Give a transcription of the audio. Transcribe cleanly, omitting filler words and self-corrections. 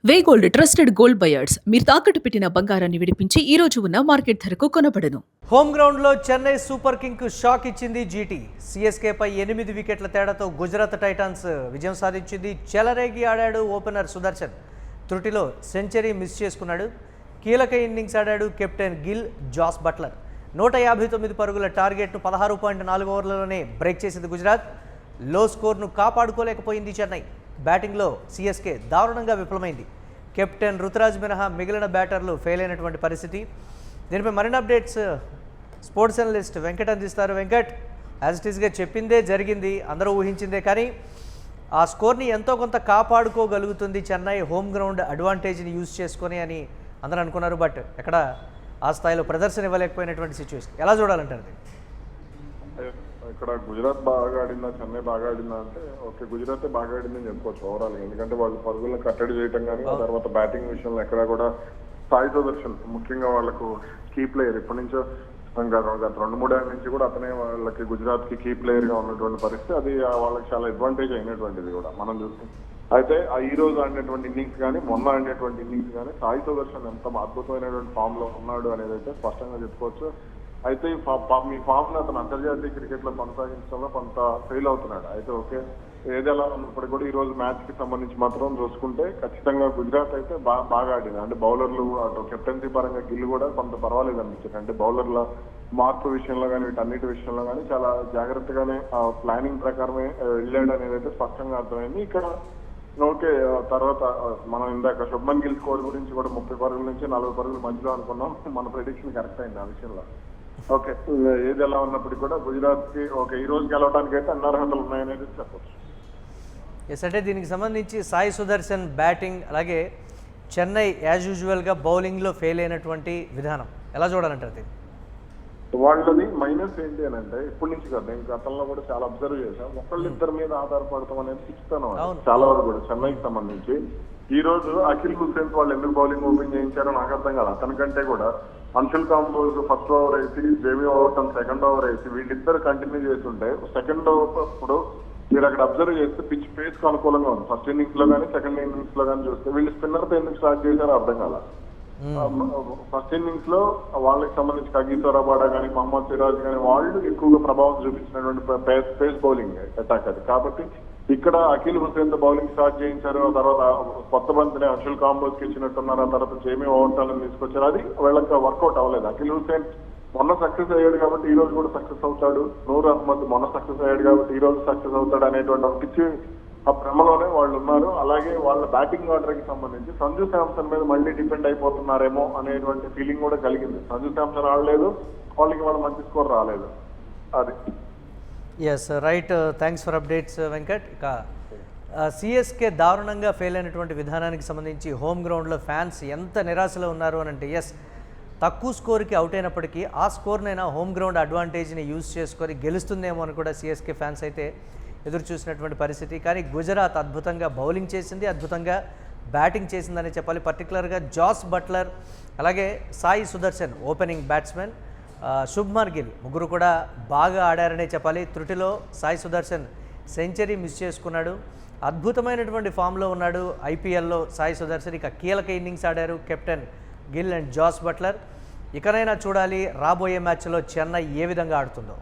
వే gold trusted gold buyers మీరు తాకట్టు పెట్టిన బంగారాన్ని విడిపించి ఈ రోజు ఉన్న మార్కెట్ ధరకు కొనబడను. హోమ్ గ్రౌండ్లో చెన్నై సూపర్ కింగ్కు షాక్ ఇచ్చింది జీటీ. సిఎస్కేపై 8 వికెట్ల తేడాతో గుజరాత్ టైటాన్స్ విజయం సాధించింది. చెలరేగి ఆడాడు ఓపెనర్ సుదర్శన్. త్రుటిలో సెంచరీ మిస్ చేసుకున్నాడు. కీలక ఇన్నింగ్స్ ఆడాడు కెప్టెన్ గిల్, జాస్ బట్లర్. 159 పరుగుల టార్గెట్ను 16.4 ఓవర్లలోనే బ్రేక్ చేసింది గుజరాత్. లో స్కోర్ను కాపాడుకోలేకపోయింది చెన్నై. బ్యాటింగ్లో సిఎస్కే దారుణంగా విఫలమైంది. కెప్టెన్ రుతురాజ్ మినహా మిగిలిన బ్యాటర్లు ఫెయిల్ అయినటువంటి పరిస్థితి. దీనిపై మరిన్ని అప్డేట్స్ స్పోర్ట్స్ అనలిస్ట్ వెంకట్ అందిస్తారు. వెంకట్, యాజ్ ఇట్ ఈస్గా చెప్పిందే జరిగింది, అందరూ ఊహించిందే, కానీ ఆ స్కోర్ని ఎంతో కొంత కాపాడుకోగలుగుతుంది చెన్నై హోమ్ గ్రౌండ్ అడ్వాంటేజ్ని యూజ్ చేసుకొని అని అందరూ అనుకున్నారు. బట్ ఎక్కడ ఆ స్థాయిలో ప్రదర్శన ఇవ్వలేకపోయినటువంటి సిచ్యువేషన్ ఎలా చూడాలంటారు? ఇక్కడ గుజరాత్ బాగా ఆడిందా, చెన్నై బాగా ఆడిందా అంటే ఓకే, గుజరాత్ బాగా ఆడిందని చెప్పుకోవచ్చు ఓవరాల్. ఎందుకంటే వాళ్ళు పరుగులను కట్టడి చేయటం కానీ ఆ తర్వాత బ్యాటింగ్ విషయంలో ఎక్కడ కూడా సాయి సుదర్శన్ ముఖ్యంగా వాళ్ళకు కీ ప్లేయర్. ఇప్పటి నుంచో గత 2-3 ఏళ్ళ నుంచి కూడా అతనే వాళ్ళకి గుజరాత్ కి కీ ప్లేయర్ గా ఉన్నటువంటి పరిస్థితి. అది వాళ్ళకి చాలా అడ్వాంటేజ్ అయినటువంటిది కూడా మనం చూస్తాం. అయితే ఈ రోజు ఆడినటువంటి ఇన్నింగ్స్ కానీ మొన్న ఆడినటువంటి ఇన్నింగ్స్ కానీ సాయి సుదర్శన్ ఎంత అద్భుతమైనటువంటి ఫామ్ లో ఉన్నాడు అనేది అయితే స్పష్టంగా చెప్పుకోవచ్చు. అయితే మీ ఫామ్ ని అతను అంతర్జాతీయ క్రికెట్ లో కొనసాగించడంలో కొంత ఫెయిల్ అవుతున్నాడు. అయితే ఓకే, ఏదైనా ఉన్నప్పటికీ కూడా ఈ రోజు మ్యాచ్ కి సంబంధించి మాత్రం చూసుకుంటే ఖచ్చితంగా గుజరాత్ అయితే బాగా ఆడింది. అంటే బౌలర్లు అటు కెప్టెన్సీ పరంగా గిల్ కూడా కొంత పర్వాలేదు అనిపించింది. అంటే బౌలర్ల మార్పు విషయంలో కానీ వీటన్నిటి విషయంలో కానీ చాలా జాగ్రత్తగానే ప్లానింగ్ ప్రకారమే వెళ్ళాడు అనేది అయితే స్పష్టంగా అర్థమైంది. ఇక్కడ ఓకే, తర్వాత మనం ఇందాక శుభ్మన్ గిల్ స్కోర్ గురించి కూడా 30 పరుగుల నుంచి 40 పరుగుల మధ్యలో అనుకున్నాం. మన ప్రెడిక్షన్ కరెక్ట్ అయింది ఆ విషయంలో. ఓకే, ఏది ఎలా ఉన్నప్పటికీ కూడా గుజరాత్ కి ఓకే ఈ రోజు గెలవడానికి అయితే అన్ని అర్హతలు ఉన్నాయనేది చెప్పచ్చు. ఎస్, అంటే దీనికి సంబంధించి సాయి సుదర్శన్ బ్యాటింగ్, అలాగే చెన్నై యాజ్ యూజువల్గా బౌలింగ్లో ఫెయిల్ అయినటువంటి విధానం ఎలా చూడాలంటారు? వాళ్ళది మైనస్ ఏంటి అని అంటే ఇప్పటి నుంచి కదా, నేను గతంలో కూడా చాలా అబ్జర్వ్ చేశాను, ఒకళ్ళిద్దరి మీద ఆధారపడతాం అనేది పిచ్చుతాను చాలా వరకు కూడా చెన్నైకి సంబంధించి. ఈ రోజు అఖిల్ హుస్సేన్ వాళ్ళు ఎందుకు బౌలింగ్ ఓపెన్ చేయించారో నాకు అర్థం కాదు. అతనికంటే కూడా అన్షుల్ కాంబోజ్ ఫస్ట్ ఓవర్ వేసి, జేమీ ఓవర్టన్ సెకండ్ ఓవర్ వేసి వీళ్ళిద్దరు కంటిన్యూ చేస్తుంటే సెకండ్ ఓవర్ ఇప్పుడు మీరు అక్కడ అబ్జర్వ్ చేస్తే పిచ్ ఫేస్ కు అనుకూలంగా ఉంది. ఫస్ట్ ఇన్నింగ్స్ లో కానీ సెకండ్ ఇన్నింగ్స్ లో కానీ చూస్తే వీళ్ళు స్పిన్నర్ తో ఎందుకు స్టార్ట్ చేశారో అర్థం కాల. ఫస్ట్ ఇన్నింగ్స్ లో వాళ్ళకి సంబంధించి కగీసో రబాడా కానీ మహమ్మద్ సిరాజ్ కానీ వాళ్ళు ఎక్కువగా ప్రభావం చూపించినటువంటి పేస్ బౌలింగ్ అటాక్ అది. కాబట్టి ఇక్కడ అఖిల్ హుస్సేన్ తో బౌలింగ్ స్టార్ట్ చేయించారు. ఆ తర్వాత కొత్త బంతిని అన్షుల్ కాంబోజ్ కి ఇచ్చినట్టున్నారు. ఆ తర్వాత జేమీ ఓవర్టన్ తీసుకొచ్చారు. అది వీళ్ళకి వర్కౌట్ అవ్వలేదు. అఖిల్ హుస్సేన్ మొన్న సక్సెస్ అయ్యాడు కాబట్టి ఈ రోజు కూడా సక్సెస్ అవుతాడు. నూర్ అహ్మద్ మొన్న సక్సెస్ అయ్యాడు కాబట్టి ఈ రోజు సక్సెస్ అవుతాడు అనేటువంటి ఒక పిచ్చి ఆ భ్రమలోనే వాళ్ళు ఉన్నారు. అలాగే వాళ్ళ బ్యాటింగ్ ఆర్డర్ కి సంబంధించి సంజు శాంసన్ మీద మళ్ళీ డిపెండ్ అయిపోతున్నారేమో అనేటువంటి ఫీలింగ్ కూడా కలిగింది. సంజు శాంసన్ ఆడలేదు, వాళ్ళకి వాళ్ళ మంచి స్కోర్ రాలేదు. అది yes right, thanks for updates Venkat. ఇక సిఎస్కే దారుణంగా ఫెయిల్ అయినటువంటి విధానానికి సంబంధించి హోమ్ గ్రౌండ్లో ఫ్యాన్స్ ఎంత నిరాశలో ఉన్నారు అని అంటే, ఎస్ తక్కువ స్కోర్కి అవుట్ అయినప్పటికీ ఆ స్కోర్నైనా హోమ్ గ్రౌండ్ అడ్వాంటేజ్ని యూజ్ చేసుకొని గెలుస్తుందేమో అని కూడా సిఎస్కే ఫ్యాన్స్ అయితే ఎదురు చూసినటువంటి పరిస్థితి. కానీ గుజరాత్ అద్భుతంగా బౌలింగ్ చేసింది, అద్భుతంగా బ్యాటింగ్ చేసిందని చెప్పాలి. పర్టికులర్గా జాస్ బట్లర్, అలాగే సాయి సుదర్శన్ ఓపెనింగ్ బ్యాట్స్మెన్, శుభ్మన్ గిల్ ముగ్గురు కూడా బాగా ఆడారనే చెప్పాలి. త్రుటిలో సాయి సుదర్శన్ సెంచరీ మిస్ చేసుకున్నాడు. అద్భుతమైనటువంటి ఫామ్లో ఉన్నాడు ఐపీఎల్లో సాయి సుదర్శన్. ఇక కీలక ఇన్నింగ్స్ ఆడారు captain Gill and Jos Buttler. ఇకనైనా చూడాలి రాబోయే మ్యాచ్లో చెన్నై ఏ విధంగా ఆడుతుందో.